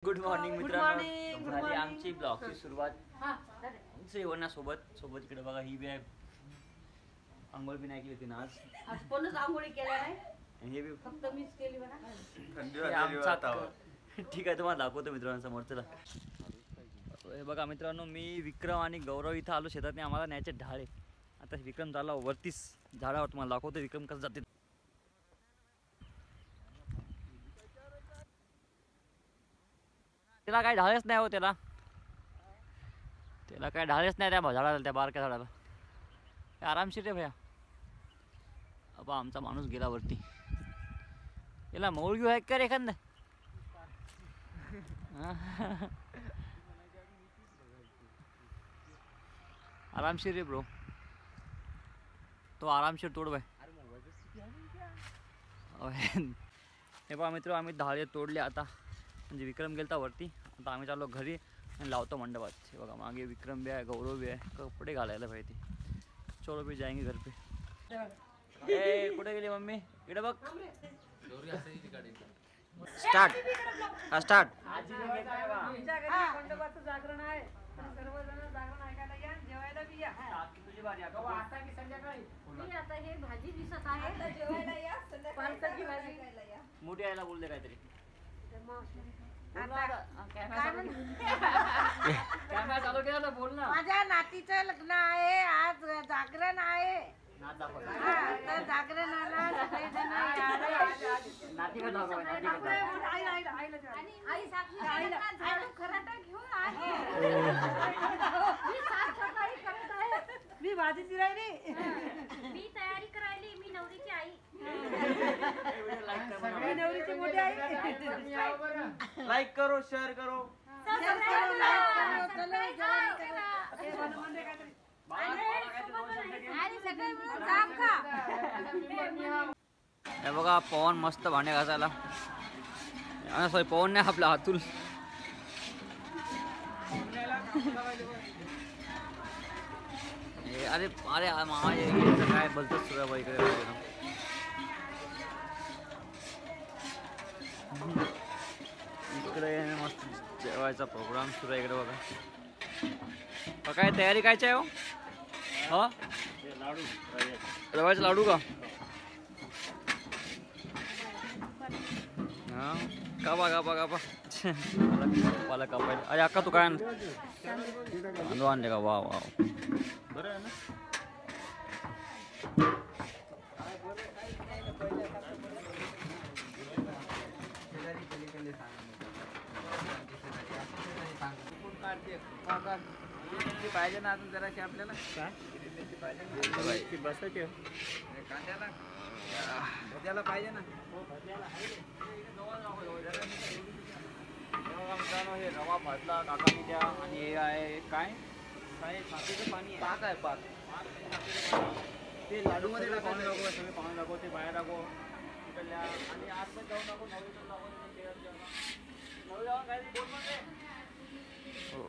Good morning मित्रांनो, झाली आमची ब्लॉगची सुरुवात सोबत इकडे बघा, ही बी आहे. आंघोळ बी नाही केली होती ना आज. कोणच आंघोळी केल्या नाही, हे बी फक्त मीच केली बघा. ठीक आहे, तुम्हाला दाखवतो मित्रांनो समोर. चला हे बघा मित्रांनो, मी विक्रम आणि गौरव इथं आलो शेतातने. आम्हाला न्यायचे ढाळे. आता विक्रम झाला वरतीच झाडावर, तुम्हाला दाखवतो विक्रम कसं जाते. त्याला काय ढाळेच नाही हो, त्याला काय ढाळेच नाही त्या झाडाला, त्या बारक्या झाडाला. आरामशीर रे भैया. अबा आमचा माणूस गेला वरती. याला मौळ घेऊ आहे का रे एखादं? आरामशीर रे ब्रो, तो आरामशीर तोड बाय. हे पहा मित्र, आम्ही ढाळे तोडले आता. म्हणजे विक्रम गेलता वरती, आता आम्ही चाललो घरी आणि लावतो मंडपात. हे बघा मागे विक्रम भी आहे, गौरव भी आहे. कपडे घालायला पाहिजे. चलो भी जाएंगे घर पे. ए कुठे गेली मम्मी? इकडे बघ. Start start. मंडपाचं जागरण आहे, सर्वजण जागरण ऐकायला या, जेवायला बी या. तुझी बारी आता की संध्याकाळी. आता हे भाजी दिसत आहे, जेवायला या. पालकाची भाजी मोठी यायला बोलले काहीतरी. माझ्या नातीचं लग्न आहे आज, जागरण आहे. तर जागरणाला सगळेजण मी भाजी चिरायली, मी तयारी करायली. मी नवरीची आई, मी नवरीची मोठी आई. लाईक करो, शेअर करो. हे बघा पवन मस्त भांडे घासायला. सॉरी पवन नाही, आपला अतुल. अरे अरे मामा काय बोलतोस तुला बाई? इकडे इकडे मस्त जेवायचा प्रोग्राम सुरू आहे. इकडे बघा काय तयारी कायची आहे हो? हा रव्याचे लाडू का? हा कापा कापा कापा. मला कापायला. अरे अक्का तू काय तांदूळ आणले का? वा वा बरं आहे ना. पाहिजे ना अजून जराशी आपल्याला. बसायचे भज्याला पाहिजे ना. हे रवा भाजला काकानी द्या. आणि हे आहे काय काय साखरेचं पाणी आहे. पाक आहे पाक. ते लाडू मध्ये पाहून दाखव, सगळे पाहून दाखव, ते बाहेर दाखव तिकडल्या. आणि आतमध्ये जाऊन दाखव, नवरीचं दाखव. नवरी जाऊन काय बोल मध्ये. हो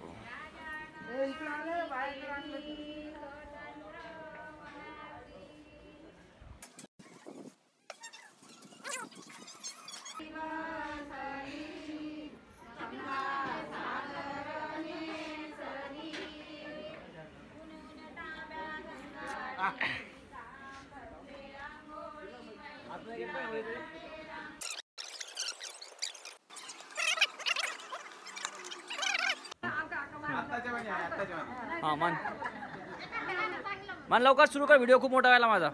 हा मन लवकर सुरू कर. व्हिडिओ खूप मोठा व्हायला माझा.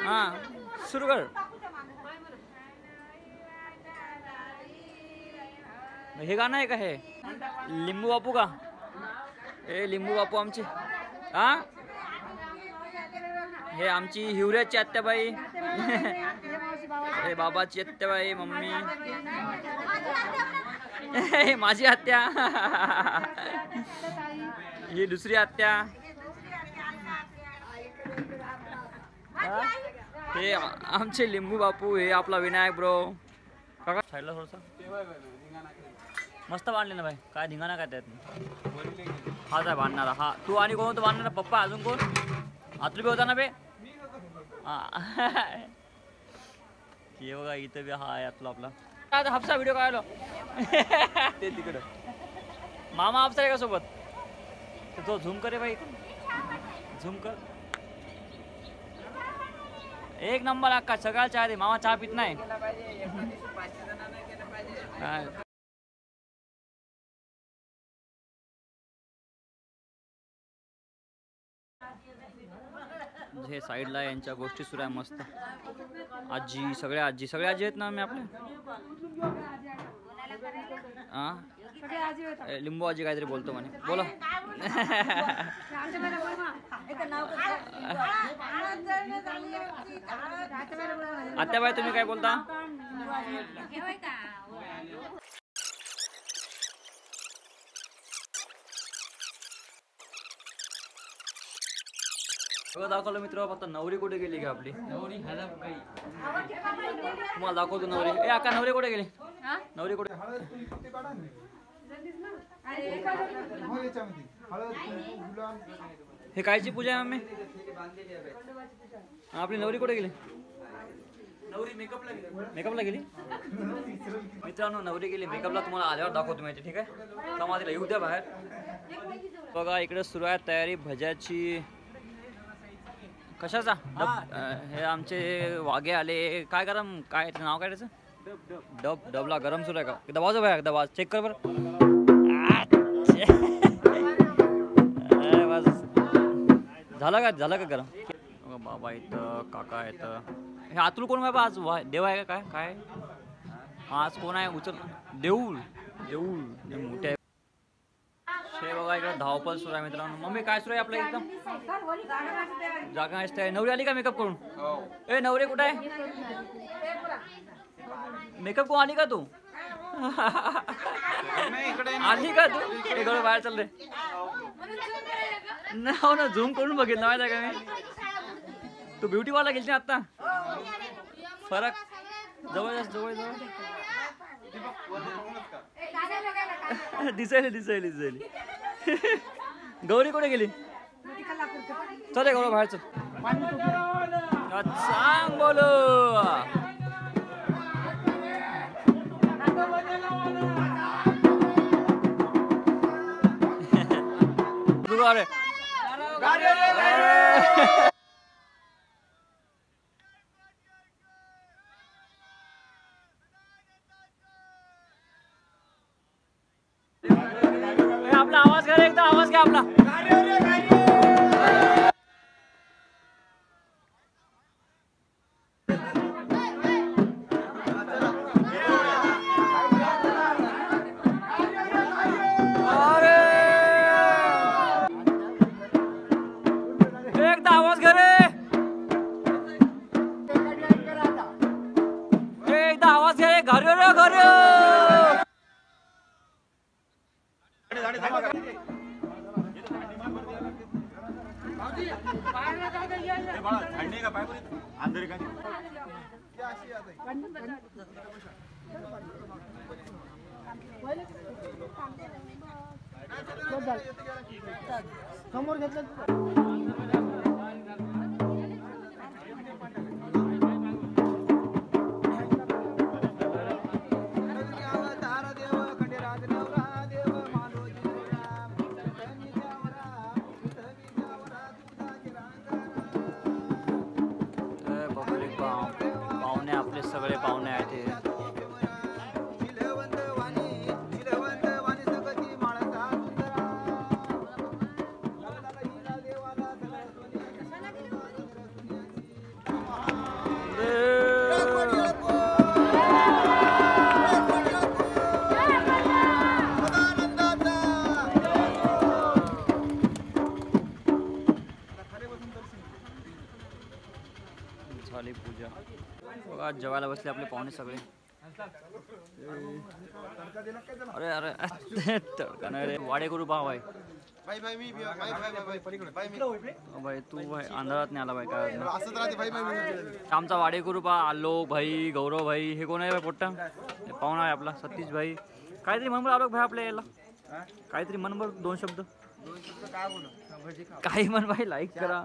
हा सुरू कर. हे गाणं आहे का? हे लिंबू बापू का? हे लिंबू बापू आमची. हा हे आमची हिवऱ्याची आत्याबाई. हे बाबाची आत्याबाई, मम्मी. हे माझी आत्या. ही दुसरी आत्या. हे आमचे लिंबू बापू. हे आपला विनायक ब्रो. काका साईडला थोडंसं मस्त बांधले ना भाई. काय धिंगाणा काय त्यात? हाच आहे बांधणारा. हा तू आणि कोण होतं बांधणारा? पप्पा. अजून कोण? आतली बी होता ना बे. हा हे बघा इथं बी हा आहे आपला. हापसा व्हिडिओ काढलो. ते तिकडं मामा आपसा आहे का सोबत तो झूम करे भाई झूम कर एक नंबर अक्का सगळा चहा दे मामा चहा पित नाही हे साईडला यांच्या गोष्टी सुरू आहे मस्त आजी सगळ्या आजी आहेत ना मी आपल्या हा लिंबू आजी काहीतरी बोलतो म्हणे बोला आत्याबाई तुम्ही काय बोलता दाखवलं मित्र फक्त नवरी कुठे गेली का आपली नवरी तुम्हाला दाखवतो नवरी ए अक्का नवरी कुठे गेली नवरी कुठे हे कायची पूजा आहे मम्मी आपली नवरी कुठे गेली नवरी मेकअपला गेली मित्रांनो नवरी गेली मेकअपला तुम्हाला आल्यावर दाखवतो माहिती ठीक आहे समाधीला येऊ द्या बाहेर बघा इकडे सुरू आहे तयारी भज्याची कशाचा हे आमचे वाघे आले काय गरम काय नाव काय त्याचं डबला गरम सुरू आहे का दबावचं भाई दबा चेक कर बरं झालं का गरम बाबा येतं काका येतं हे अतुल कोण बाबा आज देव आहे का काय आज कोण आहे उचल देऊळ मोठे आहे हे बघा इकडे धावपळ सुरू आहे मित्रांनो मम्मी काय सुरू आहे आपल्या एकदम जागा असते नवरी आली का मेकअप करून ए नवरी कुठे आहे मेकअप कोण आली का तू आली का तू इकडे बाहेर चाल रे हो ना झूम करून बघितलं माहिती आहे का मी तू ब्युटीवाला गेली ना आता फरक जवळ दिसायली गौरी कुठे गेली चल गौरव बाहेर चल सांग बोलो अरे आपला आवाज घ्या एकदा आवाज घ्या आपला एकदा आवाज घ्या रे एकदा आवाज घ्या रे घर समोर घेतलं पाहुणे आपले सगळे पाहुणे आहेत झाली पूजा बघा जेवायला बसले आपले पाहुणे सगळे अरे अरे तडका नाही रे वाडेकरू भाव आहे भाई तू भाई अंधारात नाही आला भाई काय आमचा वाडेकरू पा आलोक भाई गौरव भाई हे कोण आहे भाई पोट्टा पाहुणा आहे आपला सतीश भाई काहीतरी मनभर आलोक भाई आपल्या याला काहीतरी मनभर दोन शब्द काही मन भाई लाईक करा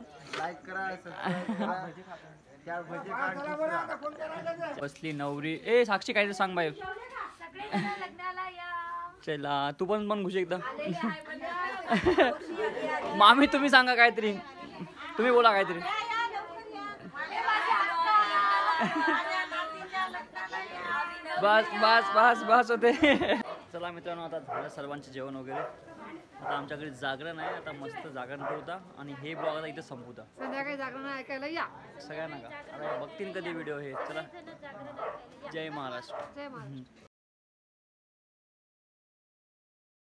बसली नवरी ए साक्षी काहीतरी सांग बाई सगळे जण लग्नाला या. चला तू पण मन घुशी एकदा आलेले आहे म्हणजे मामी तुम्ही सांगा काहीतरी तुम्ही बोला काहीतरी बस बस बस बस होते चला मित्रांनो आता झालं सर्वांचे जेवण वगैरे आता आमच्याकडे जागरण आहे आता मस्त जागरण करू होता आणि हे ब्लॉग आता इथे संपवता संध्याकाळी जागरण ऐकायला या. सगळ्यांना का आता बघतील कधी व्हिडिओ हे चला जण जागरण ऐकायला या. जय महाराष्ट्र जय महाराज.